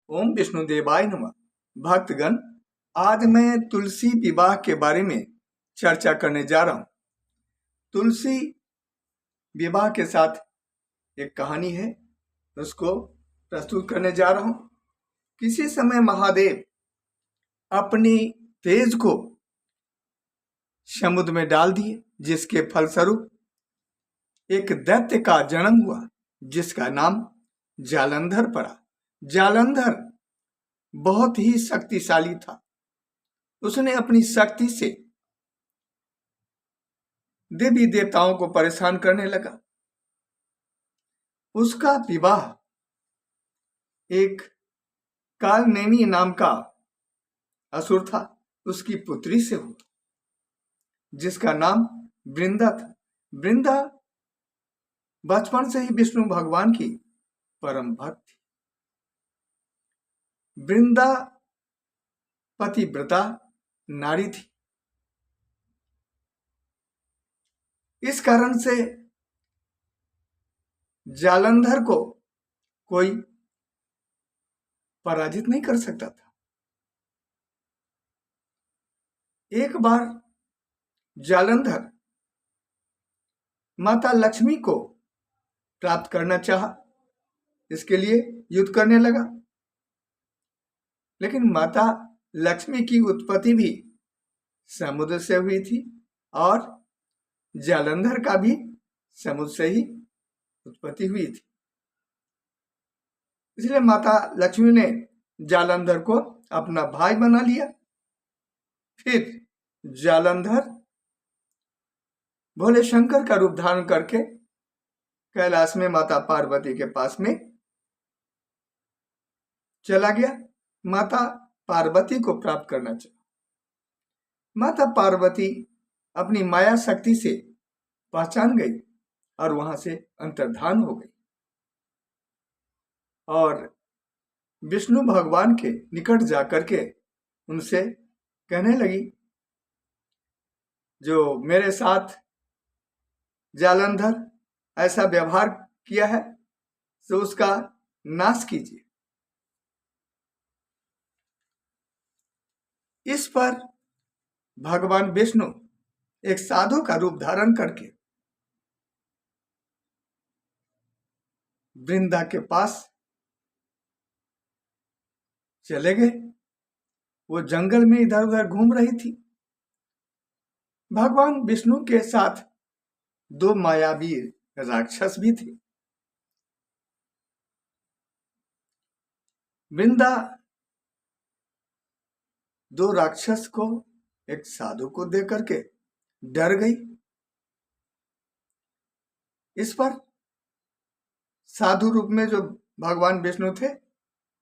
ओम विष्णुदेवाय नमः। भक्तगण, आज मैं तुलसी विवाह के बारे में चर्चा करने जा रहा हूं। तुलसी विवाह के साथ एक कहानी है, उसको प्रस्तुत करने जा रहा हूं। किसी समय महादेव अपनी तेज को समुद्र में डाल दिए, जिसके फलस्वरूप एक दैत्य का जन्म हुआ, जिसका नाम जालंधर पड़ा। जालंधर बहुत ही शक्तिशाली था। उसने अपनी शक्ति से देवी देवताओं को परेशान करने लगा। उसका विवाह एक कालनेमी नाम का असुर था, उसकी पुत्री से हुआ, जिसका नाम वृंदा था। वृंदा बचपन से ही विष्णु भगवान की परम भक्त थी। वृंदा पतिव्रता नारी थी। इस कारण से जालंधर को कोई पराजित नहीं कर सकता था। एक बार जालंधर माता लक्ष्मी को प्राप्त करना चाहा, इसके लिए युद्ध करने लगा। लेकिन माता लक्ष्मी की उत्पत्ति भी समुद्र से हुई थी और जालंधर का भी समुद्र से ही उत्पत्ति हुई थी। इसलिए माता लक्ष्मी ने जालंधर को अपना भाई बना लिया। फिर जालंधर भोले शंकर का रूप धारण करके कैलाश में माता पार्वती के पास में चला गया। माता पार्वती को प्राप्त करना चाहा। माता पार्वती अपनी माया शक्ति से पहचान गई और वहां से अंतर्धान हो गई और विष्णु भगवान के निकट जाकर के उनसे कहने लगी, जो मेरे साथ जालंधर ऐसा व्यवहार किया है, तो उसका नाश कीजिए। इस पर भगवान विष्णु एक साधु का रूप धारण करके वृंदा के पास चले गए। वो जंगल में इधर उधर घूम रही थी। भगवान विष्णु के साथ दो मायावी राक्षस भी थे। वृंदा दो राक्षस को एक साधु को देकर के डर गई। इस पर साधु रूप में जो भगवान विष्णु थे,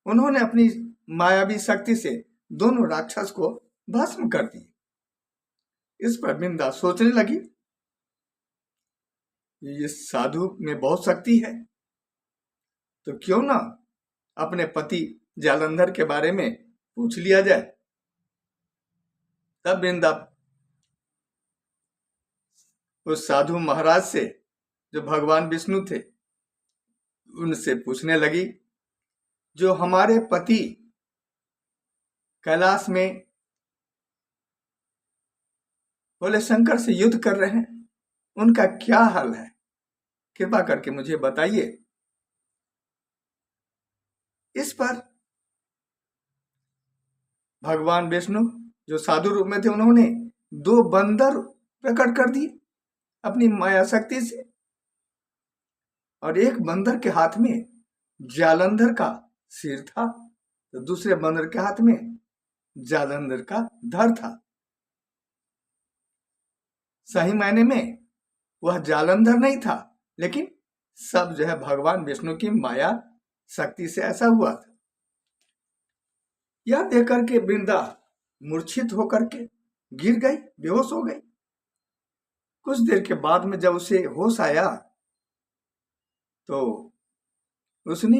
उन्होंने अपनी मायावी शक्ति से दोनों राक्षस को भस्म कर दिए। इस पर वृंदा सोचने लगी, ये साधु में बहुत शक्ति है, तो क्यों ना अपने पति जालंधर के बारे में पूछ लिया जाए। तब वृंदा उस साधु महाराज से, जो भगवान विष्णु थे, उनसे पूछने लगी, जो हमारे पति कैलाश में भोले शंकर से युद्ध कर रहे हैं, उनका क्या हाल है, कृपा करके मुझे बताइए। इस पर भगवान विष्णु जो साधु रूप में थे, उन्होंने दो बंदर प्रकट कर दिए अपनी माया शक्ति से, और एक बंदर के हाथ में जालंधर का सिर था, तो दूसरे बंदर के हाथ में जालंधर का धड़ था। सही मायने में वह जालंधर नहीं था, लेकिन सब जो है भगवान विष्णु की माया शक्ति से ऐसा हुआ था। यह देखकर के वृंदा मूर्छित होकर के गिर गई, बेहोश हो गई। कुछ देर के बाद में जब उसे होश आया, तो उसने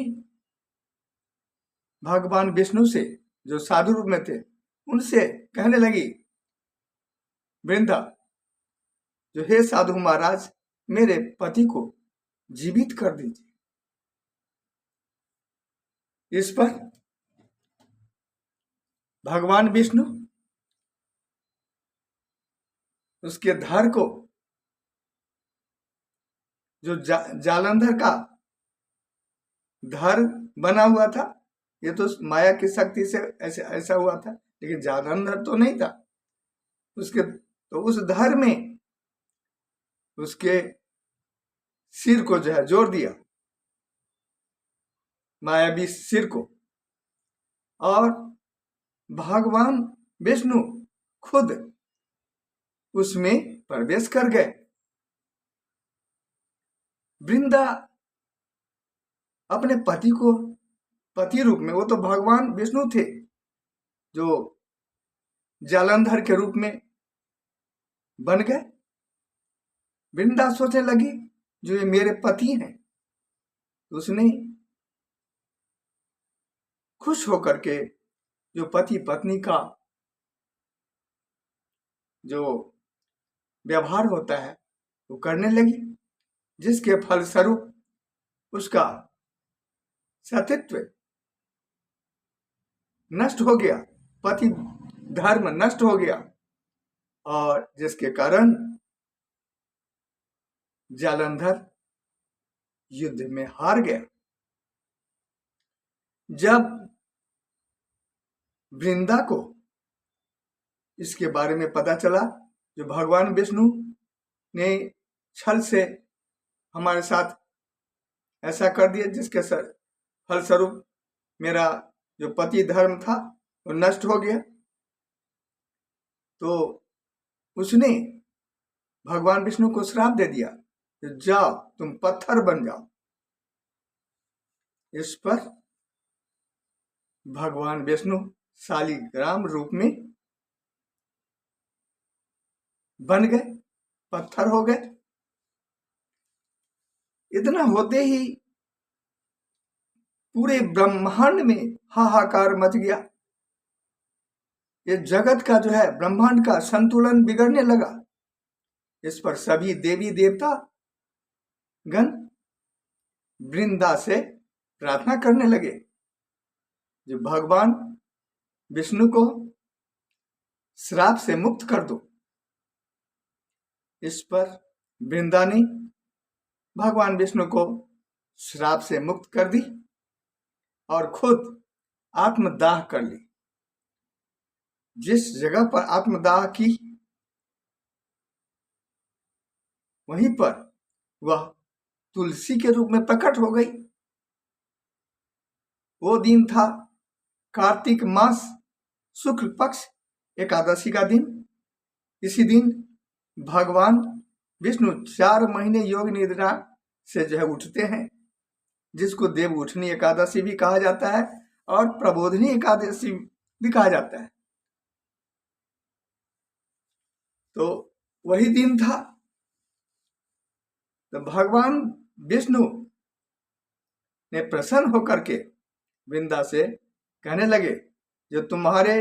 भगवान विष्णु से, जो साधु रूप में थे, उनसे कहने लगी, वृंदा, जो हे साधु महाराज, मेरे पति को जीवित कर दीजिए। इस पर भगवान विष्णु उसके धर को, जो जालंधर का धर बना हुआ था, ये तो माया की शक्ति से ऐसा हुआ था, लेकिन जालंधर तो नहीं था उसके। तो उस धर में उसके सिर को जो है जोड़ दिया, मायावी सिर को, और भगवान विष्णु खुद उसमें प्रवेश कर गए। वृंदा अपने पति को पति रूप में, वो तो भगवान विष्णु थे जो जालंधर के रूप में बन गए। वृंदा सोचने लगी जो ये मेरे पति हैं, तो उसने खुश होकर के जो पति पत्नी का जो व्यवहार होता है वो करने लगी, जिसके फलस्वरूप उसका सतीत्व नष्ट हो गया, पति धर्म नष्ट हो गया, और जिसके कारण जालंधर युद्ध में हार गया। जब वृंदा को इसके बारे में पता चला, जो भगवान विष्णु ने छल से हमारे साथ ऐसा कर दिया, जिसके फलस्वरूप मेरा जो पति धर्म था वो नष्ट हो गया, तो उसने भगवान विष्णु को श्राप दे दिया, जाओ तुम पत्थर बन जाओ। इस पर भगवान विष्णु शालिग्राम रूप में बन गए, पत्थर हो गए। इतना होते ही पूरे ब्रह्मांड में हाहाकार मच गया। ये जगत का जो है ब्रह्मांड का संतुलन बिगड़ने लगा। इस पर सभी देवी देवता गण वृंदा से प्रार्थना करने लगे, जो भगवान विष्णु को श्राप से मुक्त कर दो। इस पर वृंदा ने भगवान विष्णु को श्राप से मुक्त कर दी और खुद आत्मदाह कर ली। जिस जगह पर आत्मदाह की, वहीं पर वह तुलसी के रूप में प्रकट हो गई। वो दिन था कार्तिक मास शुक्ल पक्ष एकादशी का दिन। इसी दिन भगवान विष्णु 4 महीने योग निद्रा से जो है उठते हैं, जिसको देव उठनी एकादशी भी कहा जाता है और प्रबोधनी एकादशी भी कहा जाता है। तो वही दिन था। तो भगवान विष्णु ने प्रसन्न होकर के वृंदा से कहने लगे, जो तुम्हारे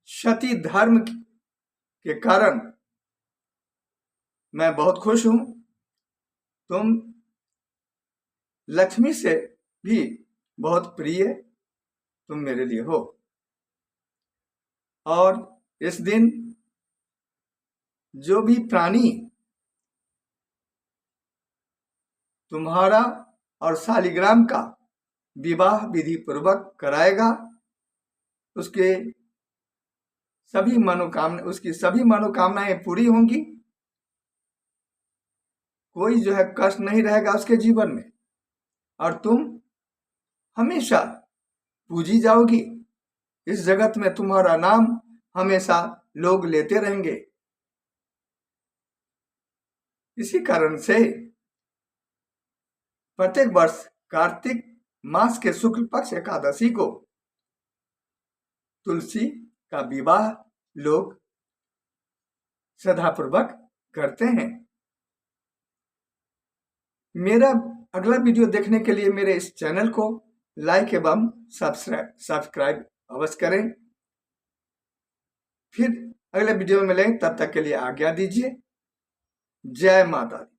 सती धर्म के कारण मैं बहुत खुश हूं। तुम लक्ष्मी से भी बहुत प्रिय तुम मेरे लिए हो, और इस दिन जो भी प्राणी तुम्हारा और शालिग्राम का विवाह विधि पूर्वक कराएगा, उसकी सभी मनोकामनाएं पूरी होंगी। कोई जो है कष्ट नहीं रहेगा उसके जीवन में, और तुम हमेशा पूजी जाओगी। इस जगत में तुम्हारा नाम हमेशा लोग लेते रहेंगे। इसी कारण से प्रत्येक वर्ष कार्तिक मास के शुक्ल पक्ष एकादशी को तुलसी का विवाह लोग श्रद्धापूर्वक करते हैं। मेरा अगला वीडियो देखने के लिए मेरे इस चैनल को लाइक एवं सब्सक्राइब अवश्य करें। फिर अगले वीडियो में मिलेंगे, तब तक के लिए आज्ञा दीजिए। जय माता दी।